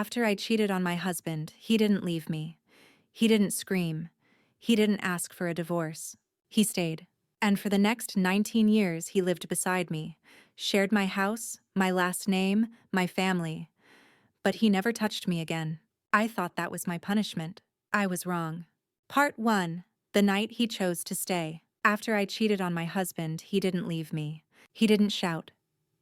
After I cheated on my husband, he didn't leave me. He didn't scream. He didn't ask for a divorce. He stayed. And for the next 19 years, he lived beside me, shared my house, my last name, my family. But he never touched me again. I thought that was my punishment. I was wrong. Part 1. The night he chose to stay. After I cheated on my husband, he didn't leave me. He didn't shout.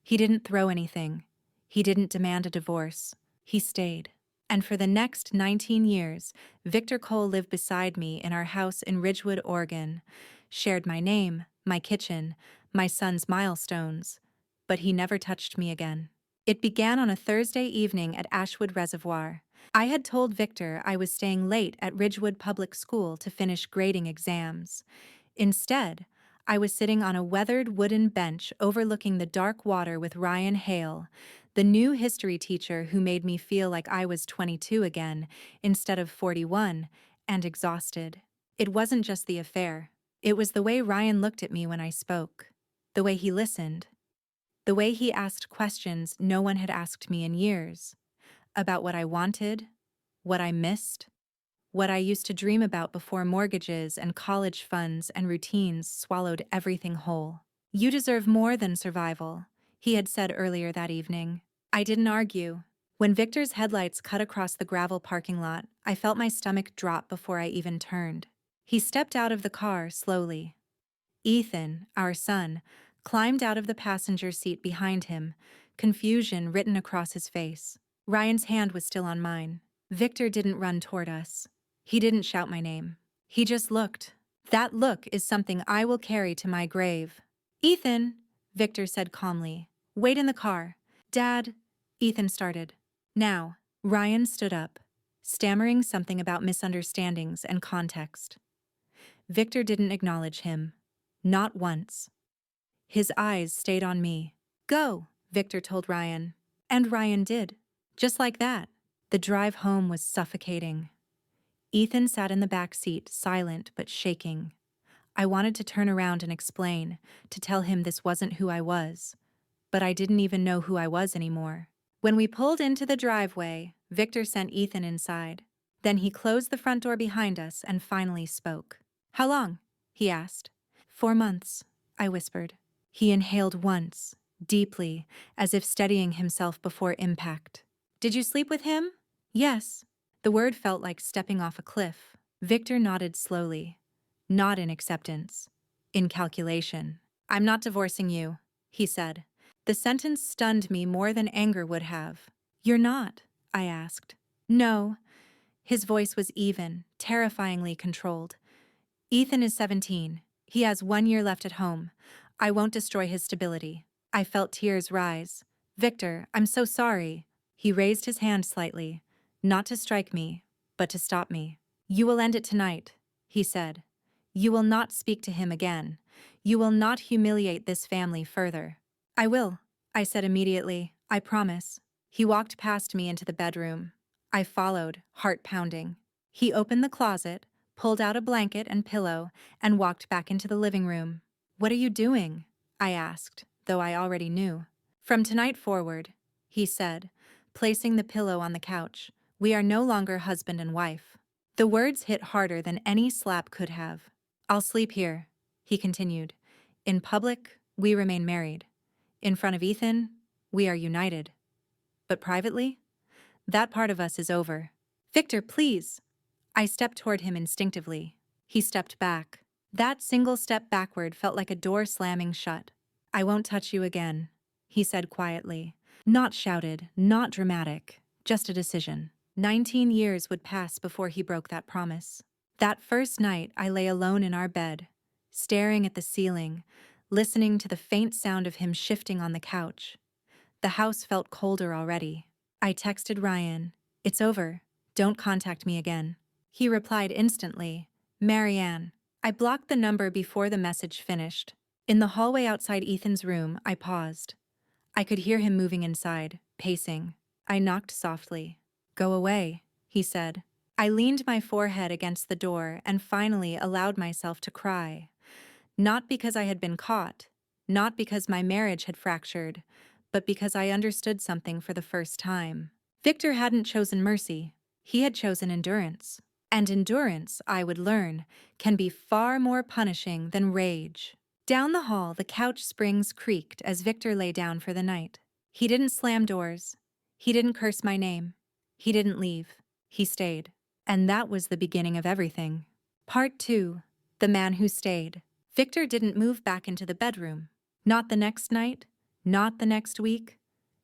He didn't throw anything. He didn't demand a divorce. He stayed. And for the next 19 years, Victor Cole lived beside me in our house in Ridgewood, Oregon, shared my name, my kitchen, my son's milestones, but he never touched me again. It began on a Thursday evening at Ashwood Reservoir. I had told Victor I was staying late at Ridgewood Public School to finish grading exams. Instead, I was sitting on a weathered wooden bench overlooking the dark water with Ryan Hale, the new history teacher who made me feel like I was 22 again instead of 41, and exhausted. It wasn't just the affair. It was the way Ryan looked at me when I spoke, the way he listened, the way he asked questions no one had asked me in years, about what I wanted, what I missed, what I used to dream about before mortgages and college funds and routines swallowed everything whole. "You deserve more than survival," he had said earlier that evening. I didn't argue. When Victor's headlights cut across the gravel parking lot, I felt my stomach drop before I even turned. He stepped out of the car slowly. Ethan, our son, climbed out of the passenger seat behind him, confusion written across his face. Ryan's hand was still on mine. Victor didn't run toward us. He didn't shout my name. He just looked. That look is something I will carry to my grave. "Ethan," Victor said calmly. "Wait in the car." "Dad," Ethan started. "Now." Ryan stood up, stammering something about misunderstandings and context. Victor didn't acknowledge him. Not once. His eyes stayed on me. "Go," Victor told Ryan. And Ryan did. Just like that. The drive home was suffocating. Ethan sat in the back seat, silent but shaking. I wanted to turn around and explain, to tell him this wasn't who I was. But I didn't even know who I was anymore. When we pulled into the driveway, Victor sent Ethan inside. Then he closed the front door behind us and finally spoke. "How long?" he asked. 4 months, I whispered. He inhaled once, deeply, as if steadying himself before impact. "Did you sleep with him?" "Yes." The word felt like stepping off a cliff. Victor nodded slowly. Not in acceptance. In calculation. "I'm not divorcing you," he said. The sentence stunned me more than anger would have. "You're not?" I asked. "No." His voice was even, terrifyingly controlled. "Ethan is 17. He has 1 year left at home. I won't destroy his stability." I felt tears rise. "Victor, I'm so sorry." He raised his hand slightly, not to strike me, but to stop me. "You will end it tonight," he said. "You will not speak to him again. You will not humiliate this family further." "I will," I said immediately. "I promise." He walked past me into the bedroom. I followed, heart pounding. He opened the closet, pulled out a blanket and pillow, and walked back into the living room. "What are you doing?" I asked, though I already knew. "From tonight forward," he said, placing the pillow on the couch, "we are no longer husband and wife." The words hit harder than any slap could have. "I'll sleep here," he continued. "In public, we remain married. In front of Ethan, we are united. But privately, that part of us is over." "Victor, please." I stepped toward him instinctively. He stepped back. That single step backward felt like a door slamming shut. "I won't touch you again," he said quietly. Not shouted, not dramatic, just a decision. 19 years would pass before he broke that promise. That first night, I lay alone in our bed, staring at the ceiling, listening to the faint sound of him shifting on the couch. The house felt colder already. I texted Ryan, "It's over. Don't contact me again." He replied instantly, "Marianne." I blocked the number before the message finished. In the hallway outside Ethan's room, I paused. I could hear him moving inside, pacing. I knocked softly. "Go away," he said. I leaned my forehead against the door and finally allowed myself to cry. Not because I had been caught, not because my marriage had fractured, but because I understood something for the first time. Victor hadn't chosen mercy, he had chosen endurance. And endurance, I would learn, can be far more punishing than rage. Down the hall, the couch springs creaked as Victor lay down for the night. He didn't slam doors. He didn't curse my name. He didn't leave. He stayed. And that was the beginning of everything. Part 2. The Man Who Stayed. Victor didn't move back into the bedroom. Not the next night. Not the next week.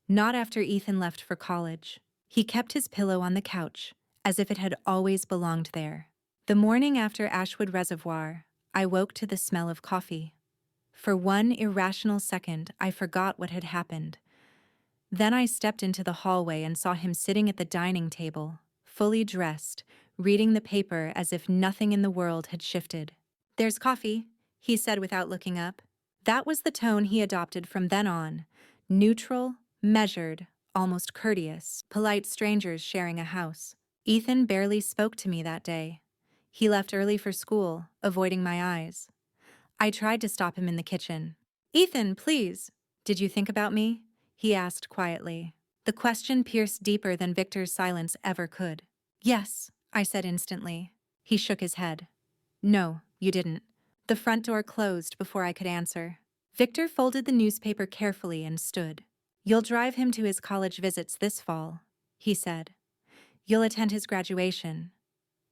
Not after Ethan left for college. He kept his pillow on the couch, as if it had always belonged there. The morning after Ashwood Reservoir, I woke to the smell of coffee. For one irrational second, I forgot what had happened. Then I stepped into the hallway and saw him sitting at the dining table, fully dressed, reading the paper as if nothing in the world had shifted. "There's coffee," he said without looking up. That was the tone he adopted from then on, neutral, measured, almost courteous, polite strangers sharing a house. Ethan barely spoke to me that day. He left early for school, avoiding my eyes. I tried to stop him in the kitchen. "Ethan, please, did you think about me?" he asked quietly. The question pierced deeper than Victor's silence ever could. "Yes," I said instantly. He shook his head. "No, you didn't." The front door closed before I could answer. Victor folded the newspaper carefully and stood. "You'll drive him to his college visits this fall," he said. "You'll attend his graduation.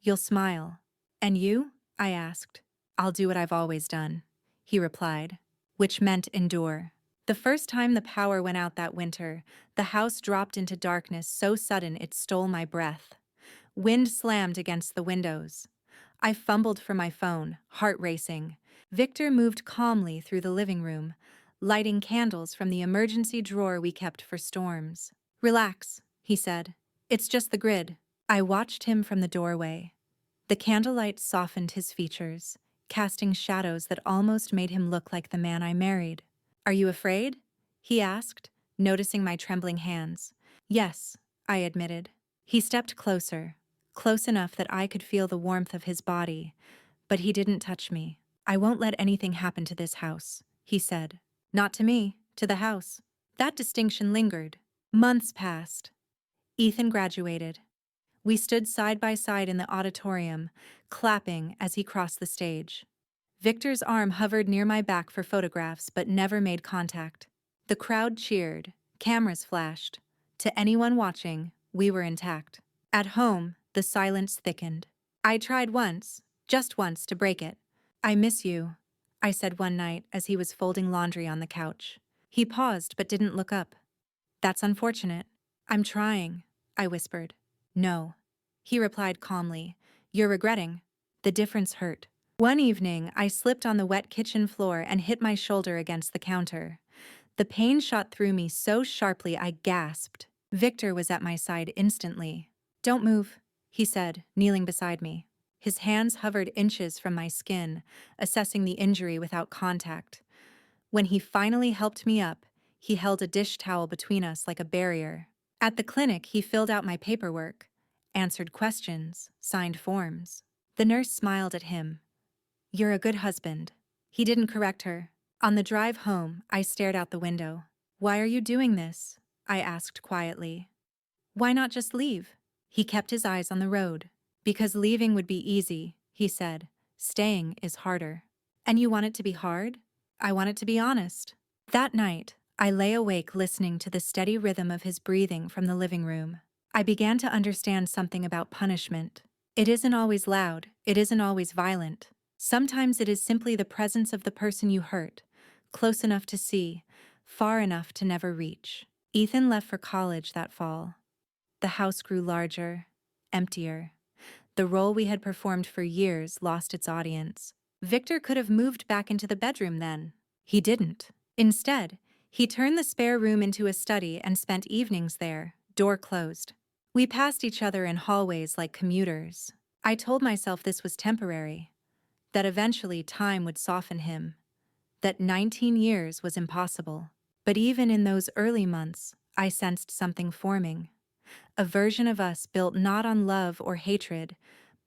You'll smile." "And you?" I asked. "I'll do what I've always done," he replied, which meant endure. The first time the power went out that winter, the house dropped into darkness so sudden it stole my breath. Wind slammed against the windows. I fumbled for my phone, heart racing. Victor moved calmly through the living room, lighting candles from the emergency drawer we kept for storms. "Relax," he said. "It's just the grid." I watched him from the doorway. The candlelight softened his features, casting shadows that almost made him look like the man I married. "Are you afraid?" he asked, noticing my trembling hands. "Yes," I admitted. He stepped closer, close enough that I could feel the warmth of his body, but he didn't touch me. "I won't let anything happen to this house," he said. "Not to me, to the house." That distinction lingered. Months passed. Ethan graduated. We stood side by side in the auditorium, clapping as he crossed the stage. Victor's arm hovered near my back for photographs but never made contact. The crowd cheered, cameras flashed. To anyone watching, we were intact. At home, the silence thickened. I tried once, just once, to break it. "I miss you," I said one night as he was folding laundry on the couch. He paused but didn't look up. "That's unfortunate." "I'm trying," I whispered. "No," he replied calmly. "You're regretting." The difference hurt. One evening, I slipped on the wet kitchen floor and hit my shoulder against the counter. The pain shot through me so sharply I gasped. Victor was at my side instantly. "Don't move," he said, kneeling beside me. His hands hovered inches from my skin, assessing the injury without contact. When he finally helped me up, he held a dish towel between us like a barrier. At the clinic, he filled out my paperwork, answered questions, signed forms. The nurse smiled at him. "You're a good husband." He didn't correct her. On the drive home, I stared out the window. "Why are you doing this?" I asked quietly. "Why not just leave?" He kept his eyes on the road. "Because leaving would be easy," he said. "Staying is harder." "And you want it to be hard?" "I want it to be honest." That night, I lay awake listening to the steady rhythm of his breathing from the living room. I began to understand something about punishment. It isn't always loud, it isn't always violent. Sometimes it is simply the presence of the person you hurt, close enough to see, far enough to never reach. Ethan left for college that fall. The house grew larger, emptier. The role we had performed for years lost its audience. Victor could have moved back into the bedroom then. He didn't. Instead, he turned the spare room into a study and spent evenings there, door closed. We passed each other in hallways like commuters. I told myself this was temporary, that eventually time would soften him, that 19 years was impossible. But even in those early months, I sensed something forming. A version of us built not on love or hatred,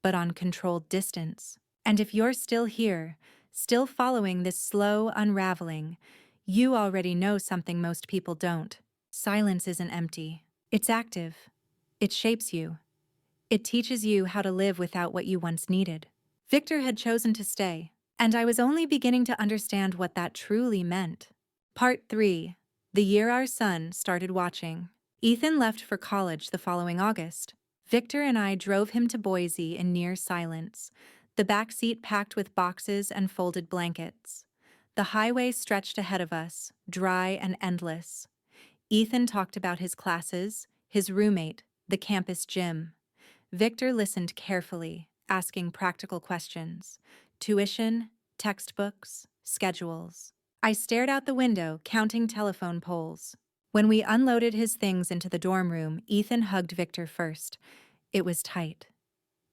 but on controlled distance. And if you're still here, still following this slow unraveling, you already know something most people don't. Silence isn't empty. It's active. It shapes you. It teaches you how to live without what you once needed. Victor had chosen to stay, and I was only beginning to understand what that truly meant. Part 3. The year our son started watching. Ethan left for college the following August. Victor and I drove him to Boise in near silence, the back seat packed with boxes and folded blankets. The highway stretched ahead of us, dry and endless. Ethan talked about his classes, his roommate, the campus gym. Victor listened carefully, asking practical questions. Tuition, textbooks, schedules. I stared out the window, counting telephone poles. When we unloaded his things into the dorm room, Ethan hugged Victor first. It was tight,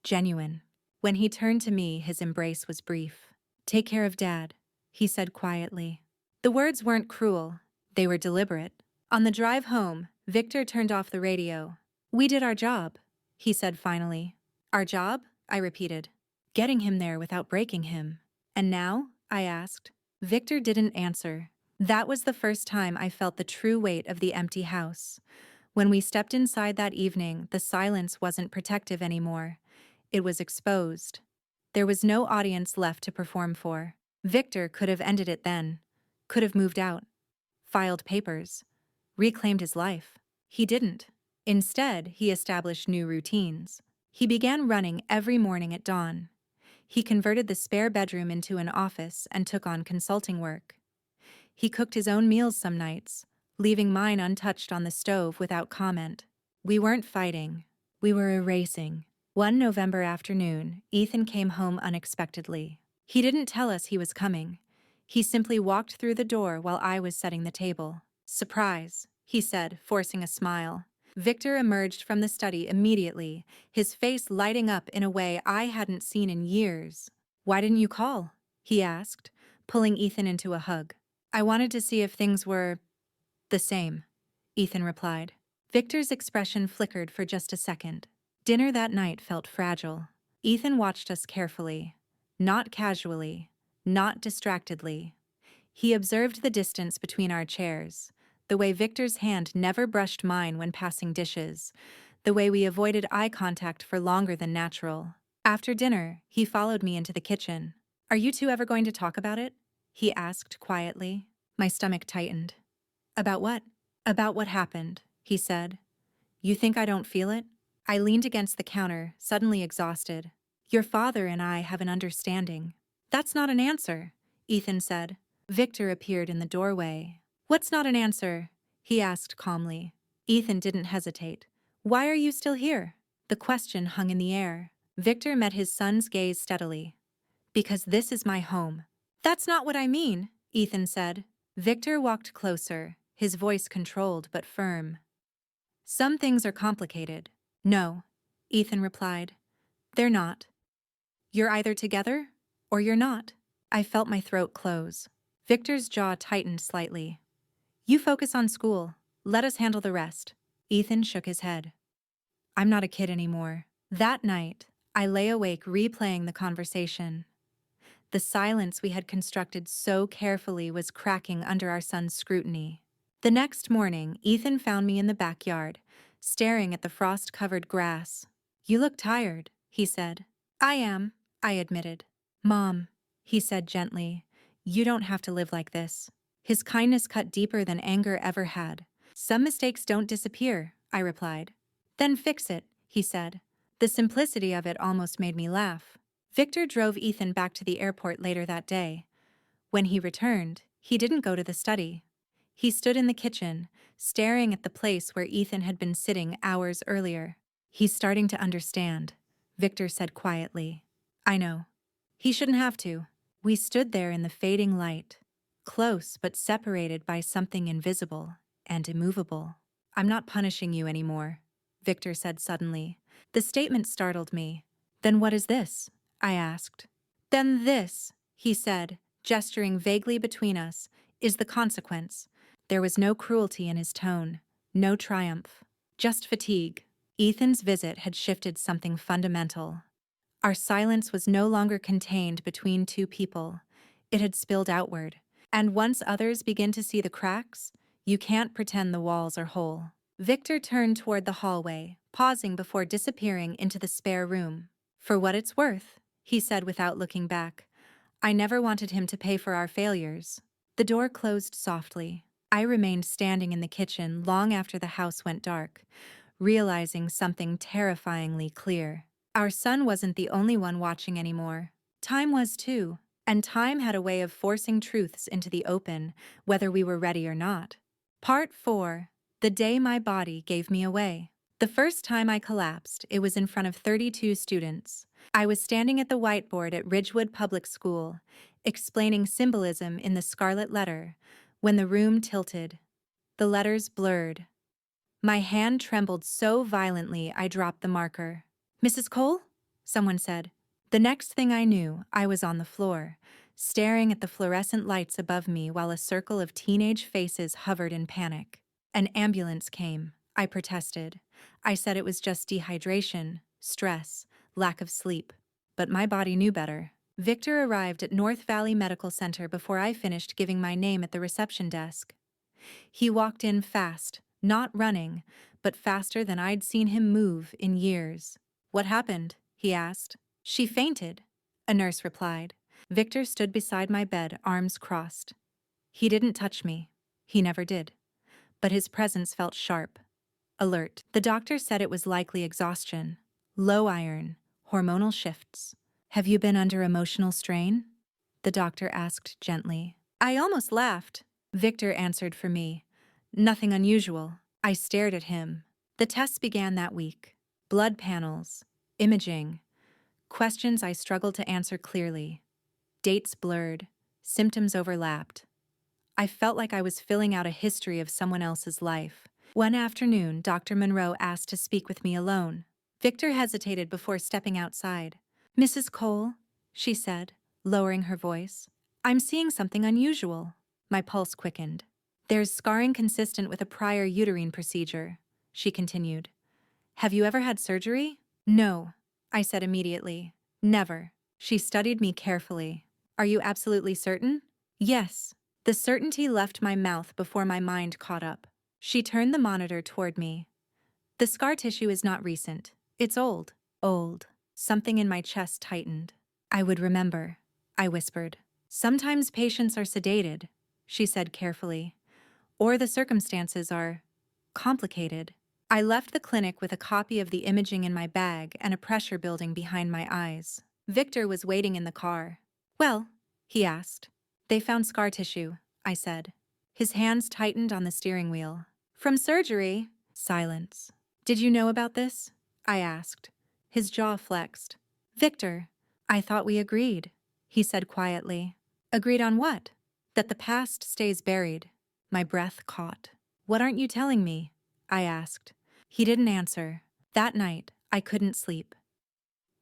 genuine. When he turned to me, his embrace was brief. "Take care of Dad," he said quietly. The words weren't cruel, they were deliberate. On the drive home, Victor turned off the radio. "We did our job," he said finally. "Our job?" I repeated. "Getting him there without breaking him." "And now?" I asked. Victor didn't answer. That was the first time I felt the true weight of the empty house. When we stepped inside that evening, the silence wasn't protective anymore. It was exposed. There was no audience left to perform for. Victor could have ended it then, could have moved out, filed papers, reclaimed his life. He didn't. Instead, he established new routines. He began running every morning at dawn. He converted the spare bedroom into an office and took on consulting work. He cooked his own meals some nights, leaving mine untouched on the stove without comment. We weren't fighting. We were erasing. One November afternoon, Ethan came home unexpectedly. He didn't tell us he was coming. He simply walked through the door while I was setting the table. "Surprise," he said, forcing a smile. Victor emerged from the study immediately, his face lighting up in a way I hadn't seen in years. "Why didn't you call?" he asked, pulling Ethan into a hug. "I wanted to see if things were the same," Ethan replied. Victor's expression flickered for just a second. Dinner that night felt fragile. Ethan watched us carefully, not casually, not distractedly. He observed the distance between our chairs, the way Victor's hand never brushed mine when passing dishes, the way we avoided eye contact for longer than natural. After dinner, he followed me into the kitchen. "Are you two ever going to talk about it?" he asked quietly. My stomach tightened. "About what?" "About what happened," he said. "You think I don't feel it?" I leaned against the counter, suddenly exhausted. "Your father and I have an understanding." "That's not an answer," Ethan said. Victor appeared in the doorway. "What's not an answer?" he asked calmly. Ethan didn't hesitate. "Why are you still here?" The question hung in the air. Victor met his son's gaze steadily. "Because this is my home." "That's not what I mean," Ethan said. Victor walked closer, his voice controlled but firm. "Some things are complicated." "No," Ethan replied. "They're not. You're either together or you're not." I felt my throat close. Victor's jaw tightened slightly. "You focus on school. Let us handle the rest." Ethan shook his head. "I'm not a kid anymore." That night, I lay awake replaying the conversation. The silence we had constructed so carefully was cracking under our son's scrutiny. The next morning, Ethan found me in the backyard, staring at the frost-covered grass. "You look tired," he said. "I am," I admitted. "Mom," he said gently, "you don't have to live like this." His kindness cut deeper than anger ever had. "Some mistakes don't disappear," I replied. "Then fix it," he said. The simplicity of it almost made me laugh. Victor drove Ethan back to the airport later that day. When he returned, he didn't go to the study. He stood in the kitchen, staring at the place where Ethan had been sitting hours earlier. "He's starting to understand," Victor said quietly. "I know. He shouldn't have to." We stood there in the fading light, close but separated by something invisible and immovable. "I'm not punishing you anymore," Victor said suddenly. The statement startled me. "Then what is this?" I asked. "Then this," he said, gesturing vaguely between us, "is the consequence." There was no cruelty in his tone, no triumph, just fatigue. Ethan's visit had shifted something fundamental. Our silence was no longer contained between two people. It had spilled outward. And once others begin to see the cracks, you can't pretend the walls are whole. Victor turned toward the hallway, pausing before disappearing into the spare room. "For what it's worth," he said without looking back. "I never wanted him to pay for our failures." The door closed softly. I remained standing in the kitchen long after the house went dark, realizing something terrifyingly clear. Our son wasn't the only one watching anymore. Time was too, and time had a way of forcing truths into the open, whether we were ready or not. Part 4. The day my body gave me away. The first time I collapsed, it was in front of 32 students. I was standing at the whiteboard at Ridgewood Public School, explaining symbolism in the scarlet letter, when the room tilted. The letters blurred. My hand trembled so violently I dropped the marker. "Mrs. Cole?" someone said. The next thing I knew, I was on the floor, staring at the fluorescent lights above me while a circle of teenage faces hovered in panic. An ambulance came. I protested. I said it was just dehydration, stress, lack of sleep. But my body knew better. Victor arrived at North Valley Medical Center before I finished giving my name at the reception desk. He walked in fast, not running, but faster than I'd seen him move in years. "What happened?" he asked. "She fainted," a nurse replied. Victor stood beside my bed, arms crossed. He didn't touch me. He never did. But his presence felt sharp, alert. The doctor said it was likely exhaustion, low iron, hormonal shifts. "Have you been under emotional strain?" the doctor asked gently. I almost laughed. Victor answered for me. "Nothing unusual." I stared at him. The tests began that week. Blood panels, imaging, questions I struggled to answer clearly. Dates blurred, symptoms overlapped. I felt like I was filling out a history of someone else's life. One afternoon, Dr. Monroe asked to speak with me alone. Victor hesitated before stepping outside. "Mrs. Cole," she said, lowering her voice, "I'm seeing something unusual." My pulse quickened. "There's scarring consistent with a prior uterine procedure," she continued. "Have you ever had surgery?" "No," I said immediately. "Never." She studied me carefully. "Are you absolutely certain?" "Yes." The certainty left my mouth before my mind caught up. She turned the monitor toward me. "The scar tissue is not recent. It's old." Old. Something in my chest tightened. "I would remember," I whispered. "Sometimes patients are sedated," she said carefully. "Or the circumstances are complicated." I left the clinic with a copy of the imaging in my bag and a pressure building behind my eyes. Victor was waiting in the car. "Well?" he asked. "They found scar tissue," I said. His hands tightened on the steering wheel. "From surgery?" Silence. "Did you know about this?" I asked. His jaw flexed. "Victor, I thought we agreed," he said quietly. "Agreed on what?" "That the past stays buried." My breath caught. "What aren't you telling me?" I asked. He didn't answer. That night, I couldn't sleep.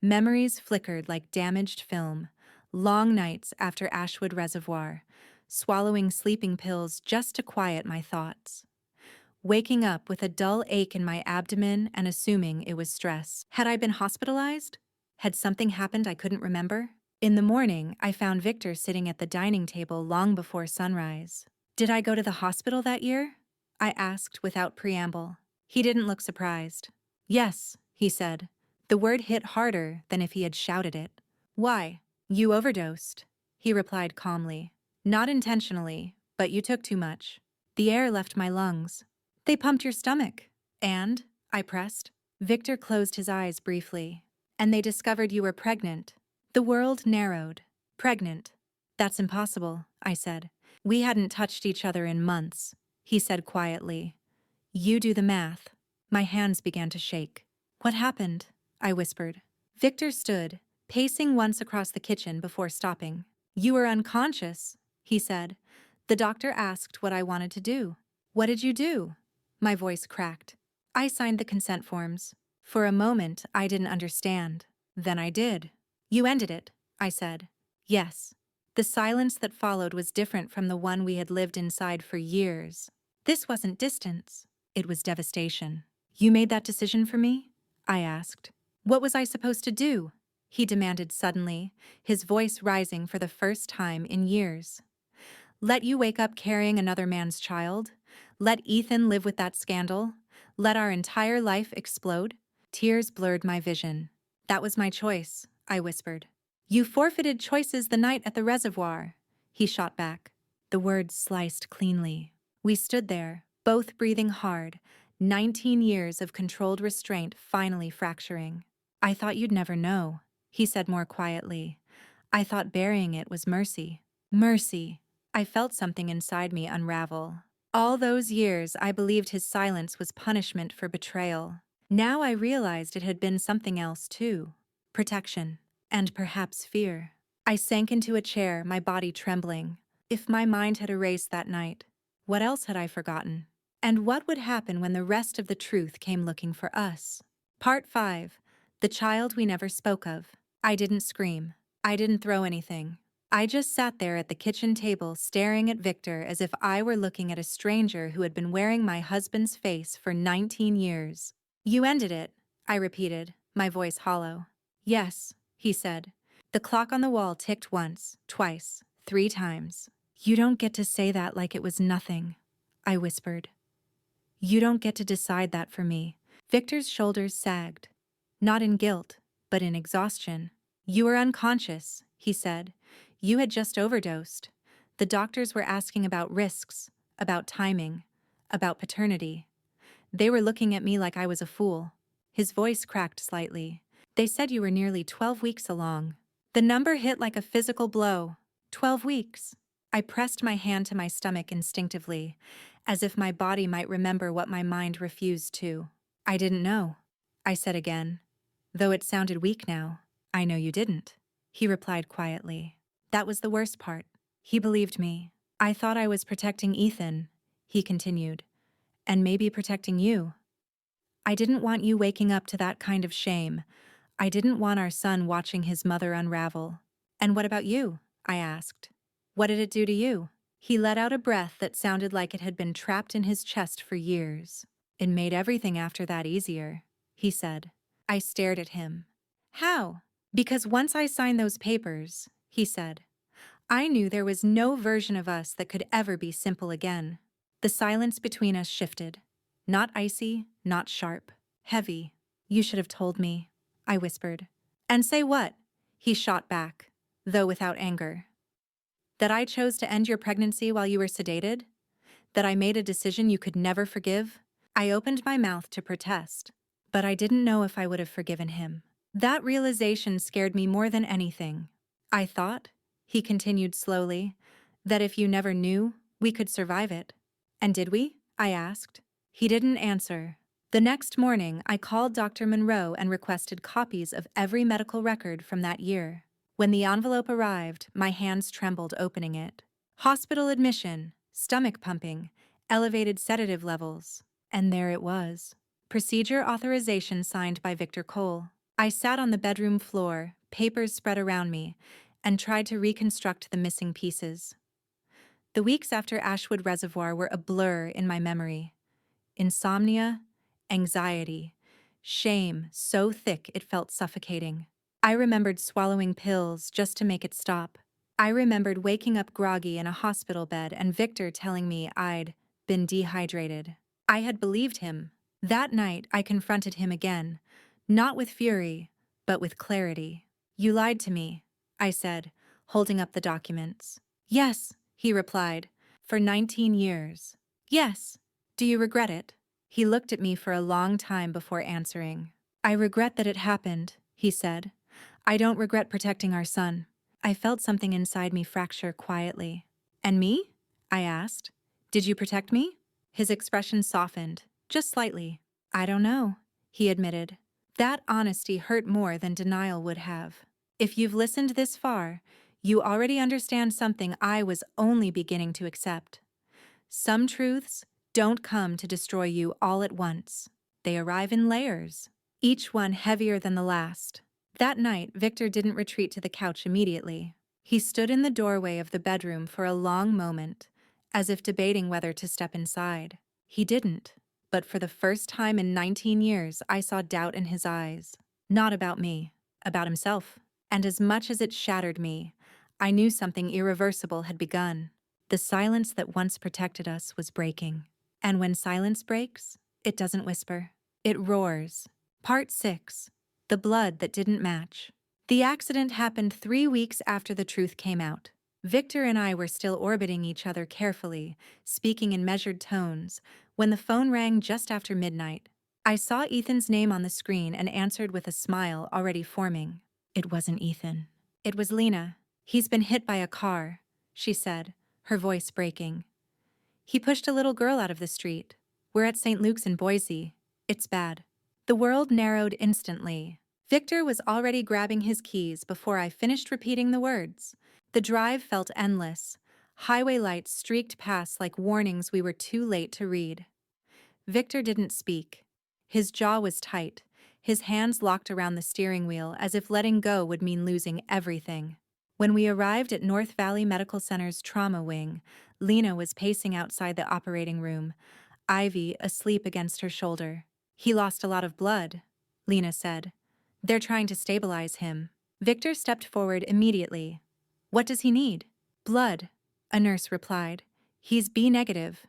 Memories flickered like damaged film. Long nights after Ashwood Reservoir, swallowing sleeping pills just to quiet my thoughts. Waking up with a dull ache in my abdomen and assuming it was stress. Had I been hospitalized? Had something happened I couldn't remember? In the morning, I found Victor sitting at the dining table long before sunrise. "Did I go to the hospital that year?" I asked without preamble. He didn't look surprised. "Yes," he said. The word hit harder than if he had shouted it. "Why?" "You overdosed," he replied calmly. "Not intentionally, but you took too much. The air left my lungs." "They pumped your stomach." "And?" I pressed. Victor closed his eyes briefly. "And they discovered you were pregnant." The world narrowed. "Pregnant? That's impossible," I said. "We hadn't touched each other in months," he said quietly. "You do the math." My hands began to shake. "What happened?" I whispered. Victor stood, pacing once across the kitchen before stopping. "You were unconscious," he said. "The doctor asked what I wanted to do." "What did you do?" My voice cracked. "I signed the consent forms." For a moment, I didn't understand. Then I did. "You ended it," I said. "Yes." The silence that followed was different from the one we had lived inside for years. This wasn't distance. It was devastation. "You made that decision for me?" I asked. "What was I supposed to do?" he demanded suddenly, his voice rising for the first time in years. "Let you wake up carrying another man's child? Let Ethan live with that scandal? Let our entire life explode?" Tears blurred my vision. That was my choice, I whispered. You forfeited choices the night at the reservoir, he shot back. The words sliced cleanly. We stood there, both breathing hard, 19 years of controlled restraint finally fracturing. I thought you'd never know, he said more quietly. I thought burying it was mercy. Mercy. I felt something inside me unravel. All those years I believed his silence was punishment for betrayal. Now I realized it had been something else too. Protection. And perhaps fear. I sank into a chair, my body trembling. If my mind had erased that night, what else had I forgotten? And what would happen when the rest of the truth came looking for us? Part 5. The child we never spoke of. I didn't scream. I didn't throw anything. I just sat there at the kitchen table staring at Victor as if I were looking at a stranger who had been wearing my husband's face for 19 years. You ended it, I repeated, my voice hollow. Yes, he said. The clock on the wall ticked once, twice, 3 times. You don't get to say that like it was nothing, I whispered. You don't get to decide that for me. Victor's shoulders sagged. Not in guilt, but in exhaustion. You were unconscious, he said. You had just overdosed. The doctors were asking about risks, about timing, about paternity. They were looking at me like I was a fool. His voice cracked slightly. They said you were nearly 12 weeks along. The number hit like a physical blow. 12 weeks. I pressed my hand to my stomach instinctively, as if my body might remember what my mind refused to. I didn't know, I said again. Though it sounded weak now. I know you didn't, he replied quietly. That was the worst part. He believed me. I thought I was protecting Ethan, he continued, and maybe protecting you. I didn't want you waking up to that kind of shame. I didn't want our son watching his mother unravel. And what about you? I asked. What did it do to you? He let out a breath that sounded like it had been trapped in his chest for years. It made everything after that easier, he said. I stared at him. How? Because once I signed those papers, he said, I knew there was no version of us that could ever be simple again. The silence between us shifted. Not icy, not sharp. Heavy. You should have told me, I whispered. And say what? He shot back, though without anger. That I chose to end your pregnancy while you were sedated? That I made a decision you could never forgive? I opened my mouth to protest, but I didn't know if I would have forgiven him. That realization scared me more than anything. I thought, he continued slowly, that if you never knew, we could survive it. And did we? I asked. He didn't answer. The next morning, I called Dr. Monroe and requested copies of every medical record from that year. When the envelope arrived, my hands trembled opening it. Hospital admission, stomach pumping, elevated sedative levels. And there it was. Procedure authorization signed by Victor Cole. I sat on the bedroom floor, papers spread around me, and tried to reconstruct the missing pieces. The weeks after Ashwood Reservoir were a blur in my memory. Insomnia, anxiety, shame so thick it felt suffocating. I remembered swallowing pills just to make it stop. I remembered waking up groggy in a hospital bed and Victor telling me I'd been dehydrated. I had believed him. That night, I confronted him again, not with fury, but with clarity. You lied to me, I said, holding up the documents. Yes, he replied, for 19 years. Yes. Do you regret it? He looked at me for a long time before answering. I regret that it happened, he said. I don't regret protecting our son. I felt something inside me fracture quietly. And me? I asked. Did you protect me? His expression softened, just slightly. I don't know, he admitted. That honesty hurt more than denial would have. If you've listened this far, you already understand something I was only beginning to accept. Some truths don't come to destroy you all at once. They arrive in layers, each one heavier than the last. That night, Victor didn't retreat to the couch immediately. He stood in the doorway of the bedroom for a long moment, as if debating whether to step inside. He didn't, but for the first time in 19 years, I saw doubt in his eyes. Not about me, about himself. And as much as it shattered me, I knew something irreversible had begun. The silence that once protected us was breaking. And when silence breaks, it doesn't whisper. It roars. Part 6. The Blood That Didn't Match. The accident happened 3 weeks after the truth came out. Victor and I were still orbiting each other carefully, speaking in measured tones, when the phone rang just after midnight. I saw Ethan's name on the screen and answered with a smile already forming. It wasn't Ethan. It was Lena. He's been hit by a car, she said, her voice breaking. He pushed a little girl out of the street. We're at St. Luke's in Boise. It's bad. The world narrowed instantly. Victor was already grabbing his keys before I finished repeating the words. The drive felt endless. Highway lights streaked past like warnings we were too late to read. Victor didn't speak. His jaw was tight, his hands locked around the steering wheel as if letting go would mean losing everything. When we arrived at North Valley Medical Center's trauma wing, Lena was pacing outside the operating room, Ivy asleep against her shoulder. He lost a lot of blood, Lena said. They're trying to stabilize him. Victor stepped forward immediately. What does he need? Blood, a nurse replied. He's B negative.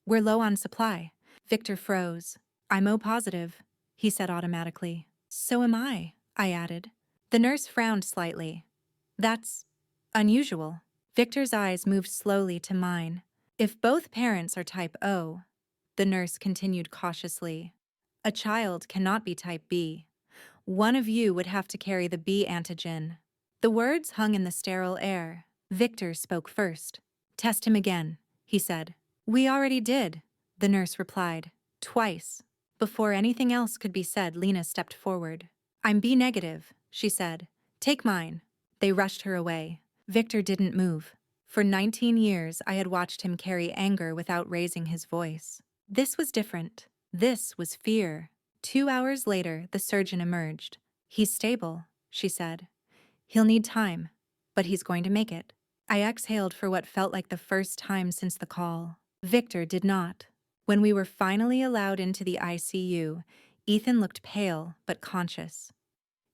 We're low on supply. Victor froze. I'm O positive, he said automatically. So am I added. The nurse frowned slightly. That's unusual. Victor's eyes moved slowly to mine. If both parents are type O, the nurse continued cautiously, a child cannot be type B. One of you would have to carry the B antigen. The words hung in the sterile air. Victor spoke first. Test him again, he said. We already did, the nurse replied. Twice. Before anything else could be said, Lena stepped forward. I'm B negative, she said. Take mine. They rushed her away. Victor didn't move. For 19 years, I had watched him carry anger without raising his voice. This was different. This was fear. 2 hours later, the surgeon emerged. He's stable, she said. He'll need time, but he's going to make it. I exhaled for what felt like the first time since the call. Victor did not. When we were finally allowed into the ICU, Ethan looked pale but conscious.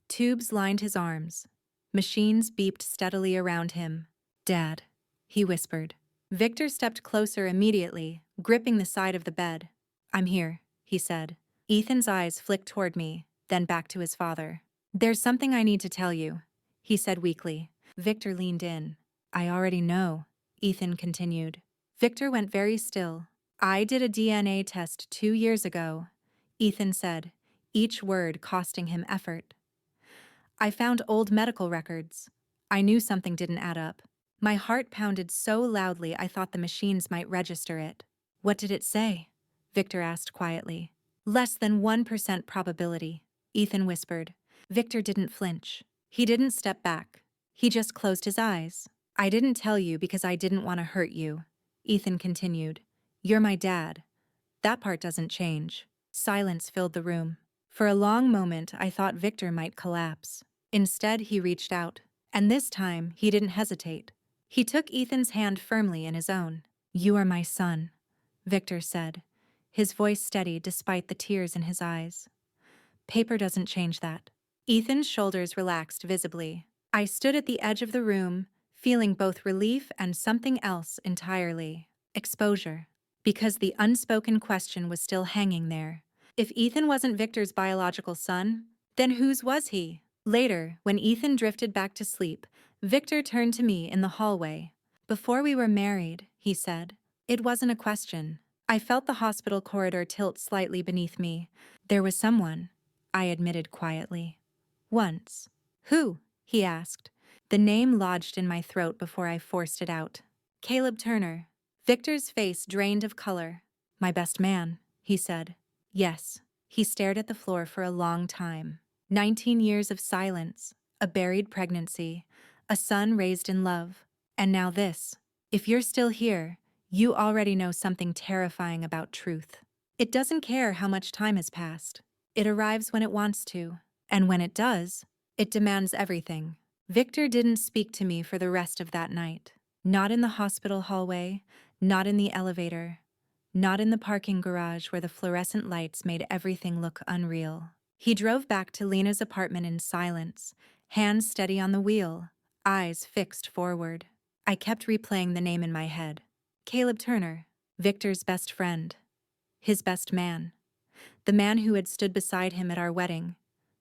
Tubes lined his arms. Machines beeped steadily around him. Dad, he whispered. Victor stepped closer immediately, gripping the side of the bed. I'm here, he said. Ethan's eyes flicked toward me, then back to his father. There's something I need to tell you, he said weakly. Victor leaned in. I already know, Ethan continued. Victor went very still. I did a DNA test 2 years ago, Ethan said, each word costing him effort. I found old medical records. I knew something didn't add up. My heart pounded so loudly I thought the machines might register it. What did it say? Victor asked quietly. Less than 1% probability, Ethan whispered. Victor didn't flinch. He didn't step back. He just closed his eyes. I didn't tell you because I didn't want to hurt you, Ethan continued. You're my dad. That part doesn't change. Silence filled the room. For a long moment, I thought Victor might collapse. Instead, he reached out. And this time, he didn't hesitate. He took Ethan's hand firmly in his own. You are my son, Victor said, his voice steady despite the tears in his eyes. Paper doesn't change that. Ethan's shoulders relaxed visibly. I stood at the edge of the room, feeling both relief and something else entirely. Exposure. Because the unspoken question was still hanging there. If Ethan wasn't Victor's biological son, then whose was he? Later, when Ethan drifted back to sleep, Victor turned to me in the hallway. Before we were married, he said. It wasn't a question. I felt the hospital corridor tilt slightly beneath me. There was someone, I admitted quietly. Once. Who? He asked. The name lodged in my throat before I forced it out. Caleb Turner. Victor's face drained of color. My best man, he said. Yes. He stared at the floor for a long time. 19 years of silence, a buried pregnancy, a son raised in love, and now this. If you're still here, you already know something terrifying about truth. It doesn't care how much time has passed. It arrives when it wants to, and when it does, it demands everything. Victor didn't speak to me for the rest of that night. Not in the hospital hallway, not in the elevator, not in the parking garage where the fluorescent lights made everything look unreal. He drove back to Lena's apartment in silence, hands steady on the wheel, eyes fixed forward. I kept replaying the name in my head. Caleb Turner, Victor's best friend. His best man. The man who had stood beside him at our wedding,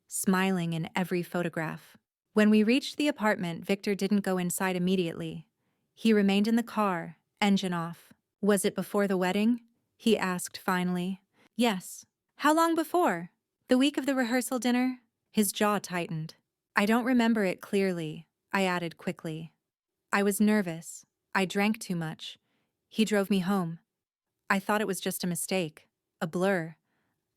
smiling in every photograph. When we reached the apartment, Victor didn't go inside immediately. He remained in the car, engine off. Was it before the wedding? He asked finally. Yes. How long before? The week of the rehearsal dinner? His jaw tightened. I don't remember it clearly, I added quickly. I was nervous. I drank too much. He drove me home. I thought it was just a mistake, a blur.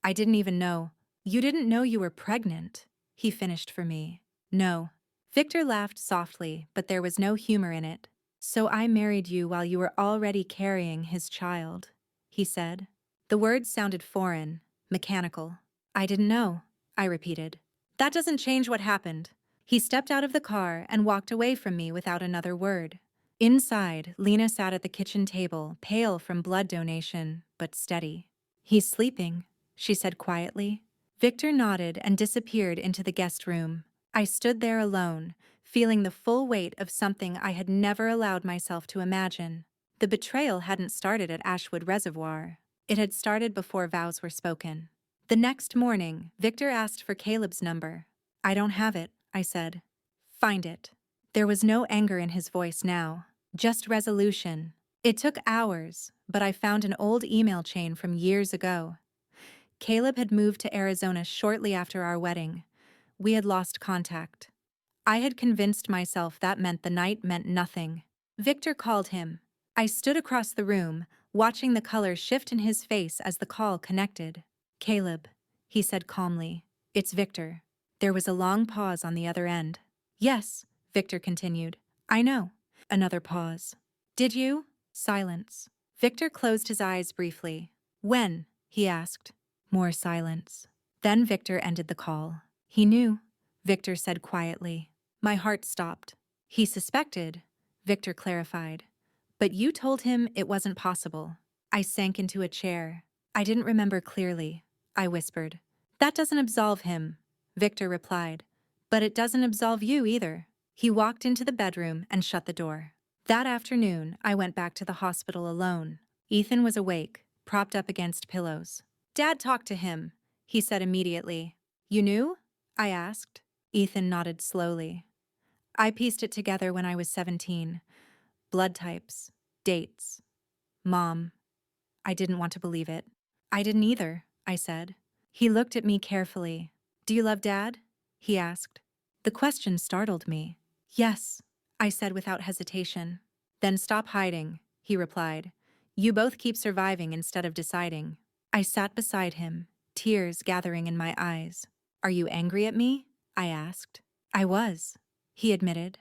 I didn't even know. You didn't know you were pregnant, he finished for me. No. Victor laughed softly, but there was no humor in it. So I married you while you were already carrying his child, he said. The words sounded foreign, mechanical. I didn't know, I repeated. That doesn't change what happened. He stepped out of the car and walked away from me without another word. Inside, Lena sat at the kitchen table, pale from blood donation, but steady. He's sleeping, she said quietly. Victor nodded and disappeared into the guest room. I stood there alone, feeling the full weight of something I had never allowed myself to imagine. The betrayal hadn't started at Ashwood Reservoir. It had started before vows were spoken. The next morning, Victor asked for Caleb's number. I don't have it, I said. Find it. There was no anger in his voice now, just resolution. It took hours, but I found an old email chain from years ago. Caleb had moved to Arizona shortly after our wedding. We had lost contact. I had convinced myself that meant the night meant nothing. Victor called him. I stood across the room, watching the color shift in his face as the call connected. Caleb, he said calmly. It's Victor. There was a long pause on the other end. Yes, Victor continued. I know. Another pause. Did you? Silence. Victor closed his eyes briefly. When? He asked. More silence. Then Victor ended the call. He knew, Victor said quietly. My heart stopped. He suspected, Victor clarified. But you told him it wasn't possible. I sank into a chair. I didn't remember clearly, I whispered. That doesn't absolve him, Victor replied. But it doesn't absolve you either. He walked into the bedroom and shut the door. That afternoon, I went back to the hospital alone. Ethan was awake, propped up against pillows. Dad talked to him, he said immediately. You knew? I asked. Ethan nodded slowly. I pieced it together when I was 17. Blood types, dates, mom. I didn't want to believe it. I didn't either, I said. He looked at me carefully. Do you love Dad? He asked. The question startled me. Yes, I said without hesitation. Then stop hiding, he replied. You both keep surviving instead of deciding. I sat beside him, tears gathering in my eyes. Are you angry at me? I asked. I was, he admitted.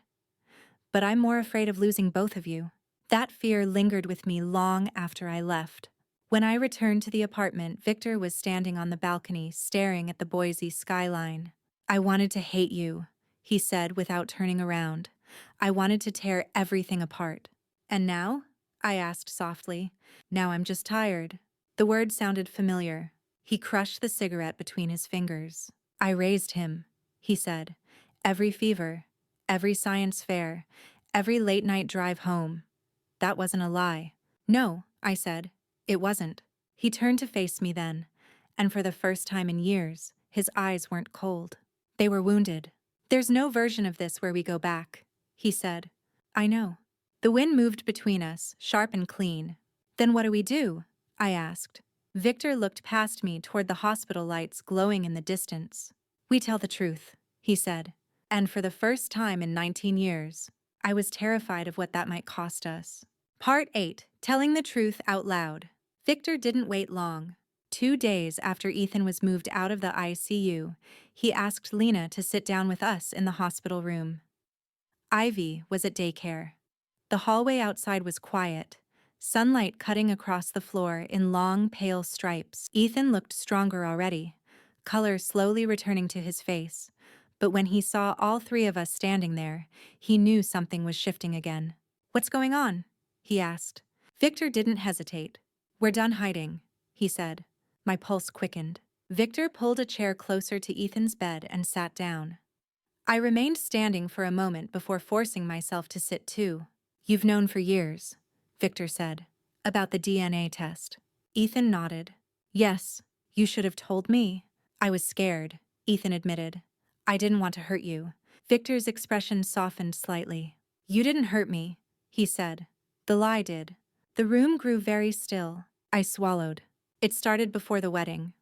But I'm more afraid of losing both of you. That fear lingered with me long after I left. When I returned to the apartment, Victor was standing on the balcony, staring at the Boise skyline. I wanted to hate you, he said without turning around. I wanted to tear everything apart. And now? I asked softly. Now I'm just tired. The word sounded familiar. He crushed the cigarette between his fingers. I raised him, he said. Every fever, every science fair, every late-night drive home. That wasn't a lie. No, I said. It wasn't. He turned to face me then, and for the first time in years, his eyes weren't cold. They were wounded. There's no version of this where we go back, he said. I know. The wind moved between us, sharp and clean. Then what do we do? I asked. Victor looked past me toward the hospital lights glowing in the distance. We tell the truth, he said. And for the first time in 19 years, I was terrified of what that might cost us. Part 8. Telling the truth out loud. Victor didn't wait long. 2 days after Ethan was moved out of the ICU, he asked Lena to sit down with us in the hospital room. Ivy was at daycare. The hallway outside was quiet, sunlight cutting across the floor in long, pale stripes. Ethan looked stronger already, color slowly returning to his face. But when he saw all 3 of us standing there, he knew something was shifting again. What's going on? He asked. Victor didn't hesitate. We're done hiding, he said. My pulse quickened. Victor pulled a chair closer to Ethan's bed and sat down. I remained standing for a moment before forcing myself to sit too. You've known for years, Victor said. About the DNA test. Ethan nodded. Yes, You should have told me. I was scared, Ethan admitted. I didn't want to hurt you. Victor's expression softened slightly. You didn't hurt me, he said. The lie did. The room grew very still. I swallowed. It started before the wedding,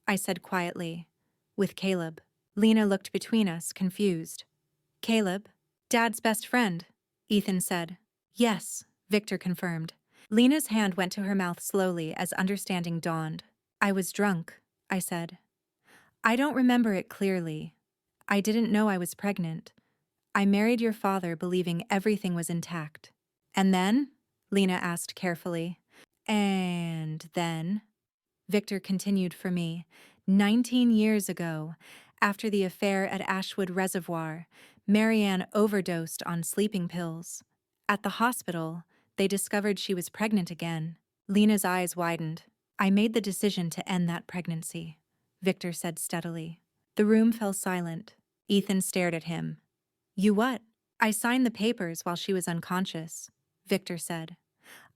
I said quietly. With Caleb. Lena looked between us, confused. Caleb? Dad's best friend, Ethan said. Yes, Victor confirmed. Lena's hand went to her mouth slowly as understanding dawned. I was drunk, I said. I don't remember it clearly. I didn't know I was pregnant. I married your father believing everything was intact. And then? Lena asked carefully. And then? Victor continued for me. 19 years ago, after the affair at Ashwood Reservoir, Marianne overdosed on sleeping pills. At the hospital, they discovered she was pregnant again. Lena's eyes widened. I made the decision to end that pregnancy, Victor said steadily. The room fell silent. Ethan stared at him. You what? I signed the papers while she was unconscious, Victor said.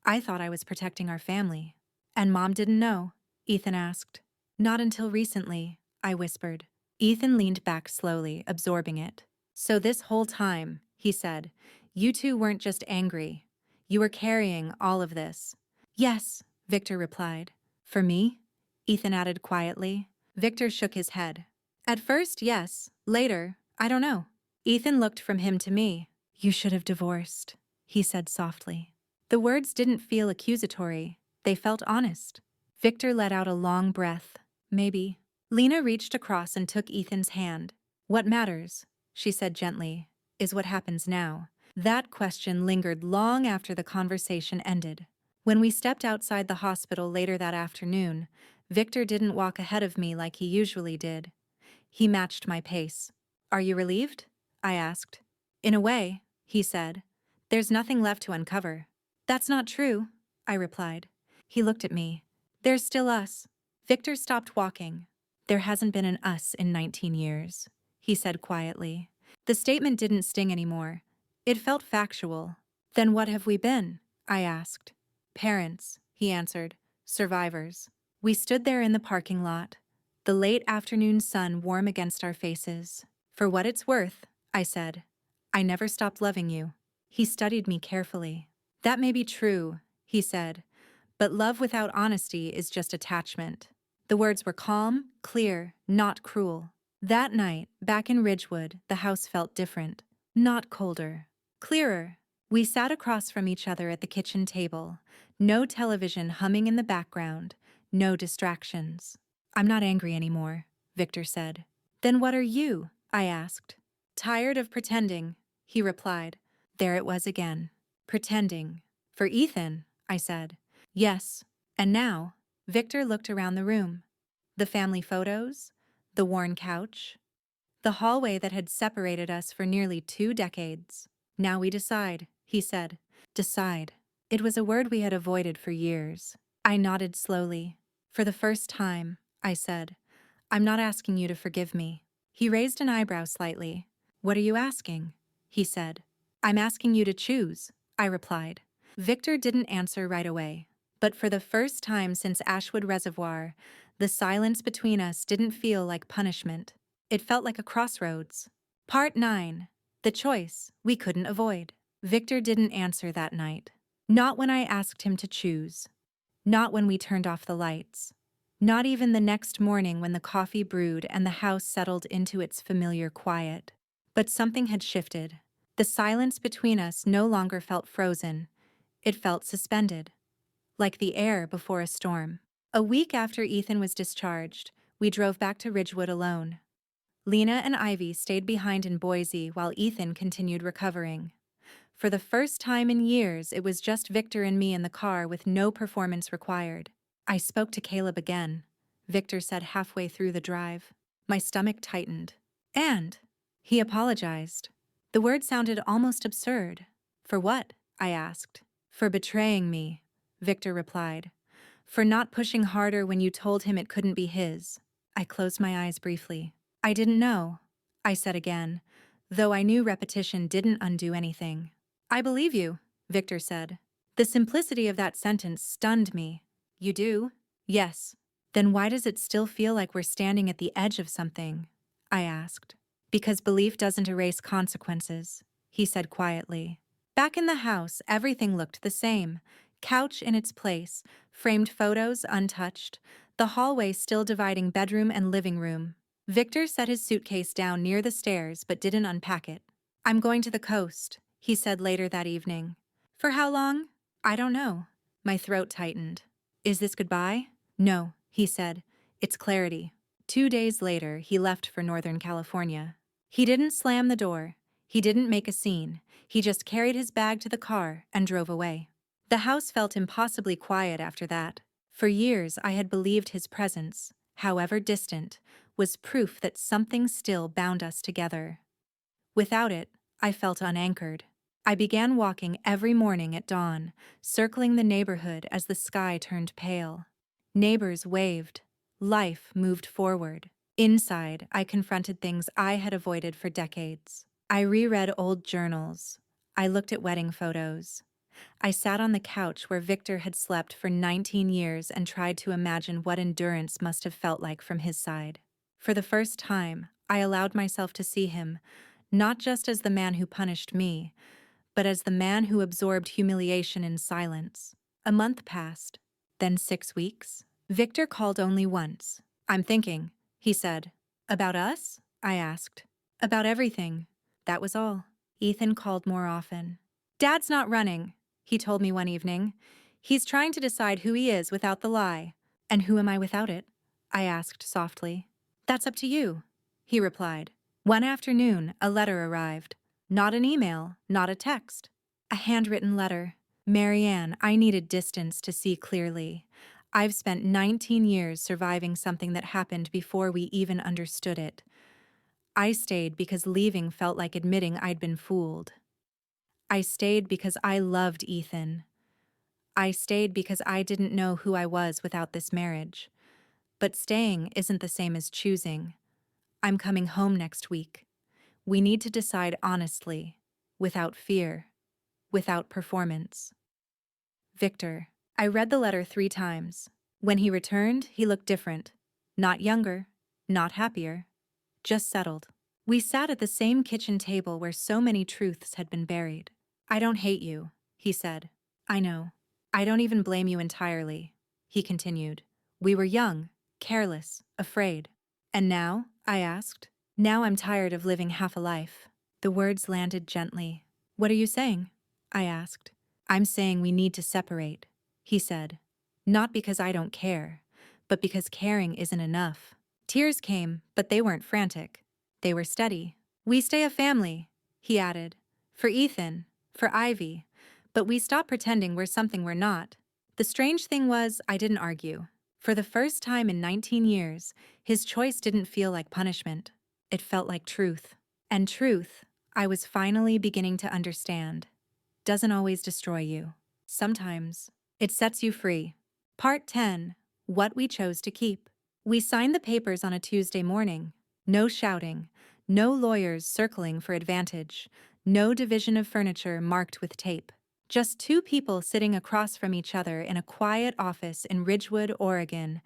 I thought I was protecting our family. And Mom didn't know? Ethan asked. Not until recently, I whispered. Ethan leaned back slowly, absorbing it. So this whole time, he said, you two weren't just angry. You were carrying all of this. Yes, Victor replied. For me? Ethan added quietly. Victor shook his head. At first, yes. Later, I don't know. Ethan looked from him to me. You should have divorced, he said softly. The words didn't feel accusatory. They felt honest. Victor let out a long breath. Maybe. Lena reached across and took Ethan's hand. What matters, she said gently, is what happens now. That question lingered long after the conversation ended. When we stepped outside the hospital later that afternoon, Victor didn't walk ahead of me like he usually did. He matched my pace. Are you relieved? I asked. In a way, he said. There's nothing left to uncover. That's not true, I replied. He looked at me. There's still us. Victor stopped walking. There hasn't been an us in 19 years, he said quietly. The statement didn't sting anymore. It felt factual. Then what have we been? I asked. Parents, he answered. Survivors. We stood there in the parking lot, the late afternoon sun warm against our faces. For what it's worth, I said. I never stopped loving you. He studied me carefully. That may be true, he said, but love without honesty is just attachment. The words were calm, clear, not cruel. That night, back in Ridgewood, the house felt different. Not colder. Clearer. We sat across from each other at the kitchen table. No television humming in the background. No distractions. I'm not angry anymore, Victor said. Then what are you? I asked. Tired of pretending, he replied. There it was again. Pretending. For Ethan, I said. Yes. And now, Victor looked around the room. The family photos, the worn couch, the hallway that had separated us for nearly 2 decades. Now we decide, he said. Decide. It was a word we had avoided for years. I nodded slowly. For the first time, I said, I'm not asking you to forgive me. He raised an eyebrow slightly. What are you asking? He said. I'm asking you to choose, I replied. Victor didn't answer right away. But for the first time since Ashwood Reservoir, the silence between us didn't feel like punishment. It felt like a crossroads. Part 9. The choice we couldn't avoid. Victor didn't answer that night. Not when I asked him to choose. Not when we turned off the lights. Not even the next morning when the coffee brewed and the house settled into its familiar quiet. But something had shifted. The silence between us no longer felt frozen. It felt suspended. Like the air before a storm. A week after Ethan was discharged, we drove back to Ridgewood alone. Lena and Ivy stayed behind in Boise while Ethan continued recovering. For the first time in years, it was just Victor and me in the car with no performance required. I spoke to Caleb again, Victor said halfway through the drive. My stomach tightened. And he apologized. The word sounded almost absurd. For what? I asked. For betraying me, Victor replied. For not pushing harder when you told him it couldn't be his. I closed my eyes briefly. I didn't know, I said again, though I knew repetition didn't undo anything. I believe you, Victor said. The simplicity of that sentence stunned me. You do? Yes. Then why does it still feel like we're standing at the edge of something? I asked. Because belief doesn't erase consequences, he said quietly. Back in the house, everything looked the same. Couch in its place, framed photos untouched, the hallway still dividing bedroom and living room. Victor set his suitcase down near the stairs but didn't unpack it. I'm going to the coast, he said later that evening. For how long? I don't know. My throat tightened. Is this goodbye? No, he said. It's clarity. 2 days later, he left for Northern California. He didn't slam the door. He didn't make a scene. He just carried his bag to the car and drove away. The house felt impossibly quiet after that. For years, I had believed his presence, however distant, was proof that something still bound us together. Without it, I felt unanchored. I began walking every morning at dawn, circling the neighborhood as the sky turned pale. Neighbors waved. Life moved forward. Inside, I confronted things I had avoided for decades. I reread old journals. I looked at wedding photos. I sat on the couch where Victor had slept for 19 years and tried to imagine what endurance must have felt like from his side. For the first time, I allowed myself to see him, not just as the man who punished me, but as the man who absorbed humiliation in silence. A month passed, then 6 weeks. Victor called only once. I'm thinking, he said. About us? I asked. About everything. That was all. Ethan called more often. Dad's not running, he told me one evening. He's trying to decide who he is without the lie. And who am I without it? I asked softly. That's up to you, he replied. One afternoon, a letter arrived. Not an email, not a text. A handwritten letter. Marianne, I needed distance to see clearly. I've spent 19 years surviving something that happened before we even understood it. I stayed because leaving felt like admitting I'd been fooled. I stayed because I loved Ethan. I stayed because I didn't know who I was without this marriage. But staying isn't the same as choosing. I'm coming home next week. We need to decide honestly, without fear, without performance. Victor. I read the letter 3 times. When he returned, he looked different. Not younger, not happier, just settled. We sat at the same kitchen table where so many truths had been buried. I don't hate you, he said. I know. I don't even blame you entirely, he continued. We were young, careless, afraid. And now? I asked. Now I'm tired of living half a life. The words landed gently. What are you saying? I asked. I'm saying we need to separate, he said. Not because I don't care, but because caring isn't enough. Tears came, but they weren't frantic. They were steady. We stay a family, he added. For Ethan, for Ivy. But we stop pretending we're something we're not. The strange thing was, I didn't argue. For the first time in 19 years, his choice didn't feel like punishment. It felt like truth. And truth, I was finally beginning to understand, doesn't always destroy you. Sometimes, it sets you free. Part 10. What we chose to keep. We signed the papers on a Tuesday morning. No shouting, no lawyers circling for advantage, no division of furniture marked with tape. Just 2 people sitting across from each other in a quiet office in Ridgewood, Oregon,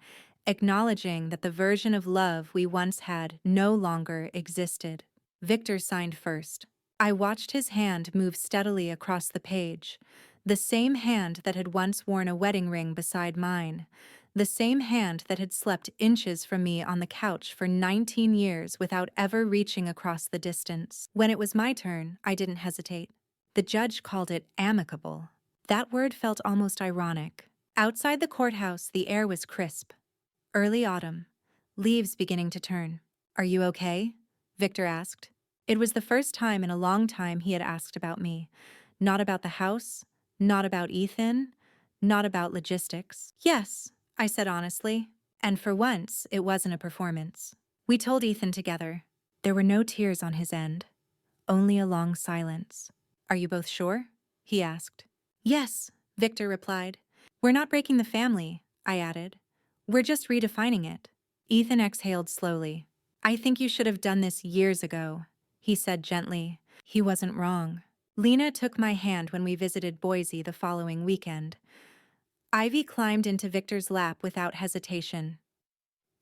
acknowledging that the version of love we once had no longer existed. Victor signed first. I watched his hand move steadily across the page, the same hand that had once worn a wedding ring beside mine, the same hand that had slept inches from me on the couch for 19 years without ever reaching across the distance. When it was my turn, I didn't hesitate. The judge called it amicable. That word felt almost ironic. Outside the courthouse, the air was crisp. Early autumn. Leaves beginning to turn. Are you okay? Victor asked. It was the first time in a long time he had asked about me. Not about the house, not about Ethan, not about logistics. Yes, I said honestly. And for once, it wasn't a performance. We told Ethan together. There were no tears on his end. Only a long silence. Are you both sure? He asked. Yes, Victor replied. We're not breaking the family, I added. We're just redefining it. Ethan exhaled slowly. I think you should have done this years ago, he said gently. He wasn't wrong. Lena took my hand when we visited Boise the following weekend. Ivy climbed into Victor's lap without hesitation.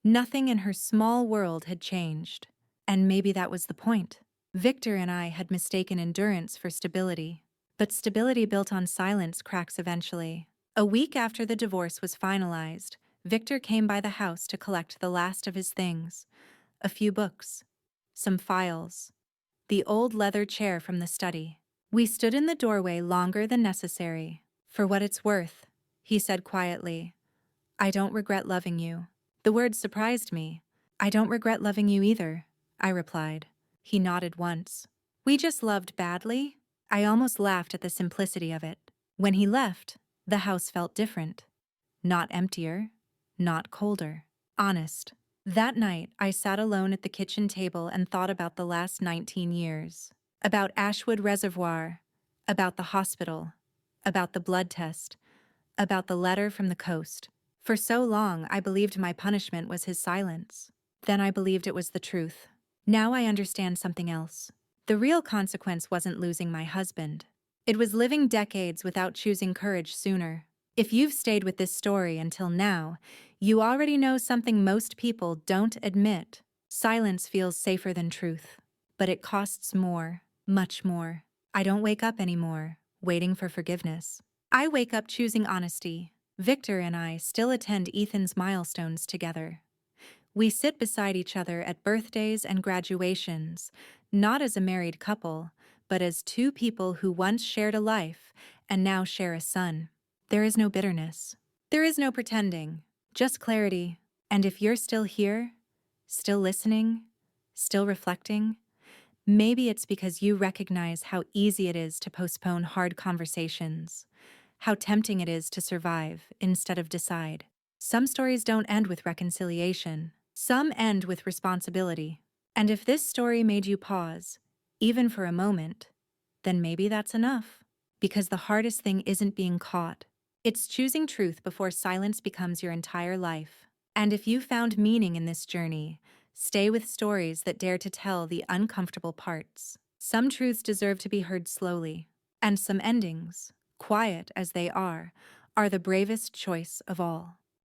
Nothing in her small world had changed. And maybe that was the point. Victor and I had mistaken endurance for stability. But stability built on silence cracks eventually. A week after the divorce was finalized, Victor came by the house to collect the last of his things. A few books, some files, the old leather chair from the study. We stood in the doorway longer than necessary. "For what it's worth," he said quietly, "I don't regret loving you." The word surprised me. "I don't regret loving you either," I replied. He nodded once. "We just loved badly?" I almost laughed at the simplicity of it. When he left, the house felt different. Not emptier, not colder. Honest. That night, I sat alone at the kitchen table and thought about the last 19 years. About Ashwood Reservoir, about the hospital, about the blood test, about the letter from the coast. For so long, I believed my punishment was his silence. Then I believed it was the truth. Now I understand something else. The real consequence wasn't losing my husband. It was living decades without choosing courage sooner. If you've stayed with this story until now, you already know something most people don't admit. Silence feels safer than truth. But it costs more, much more. I don't wake up anymore, waiting for forgiveness. I wake up choosing honesty. Victor and I still attend Ethan's milestones together. We sit beside each other at birthdays and graduations, not as a married couple, but as two people who once shared a life and now share a son. There is no bitterness. There is no pretending, just clarity. And if you're still here, still listening, still reflecting, maybe it's because you recognize how easy it is to postpone hard conversations, how tempting it is to survive instead of decide. Some stories don't end with reconciliation. Some end with responsibility. And if this story made you pause, even for a moment, then maybe that's enough. Because the hardest thing isn't being caught. It's choosing truth before silence becomes your entire life. And if you found meaning in this journey, stay with stories that dare to tell the uncomfortable parts. Some truths deserve to be heard slowly. And some endings, quiet as they are the bravest choice of all.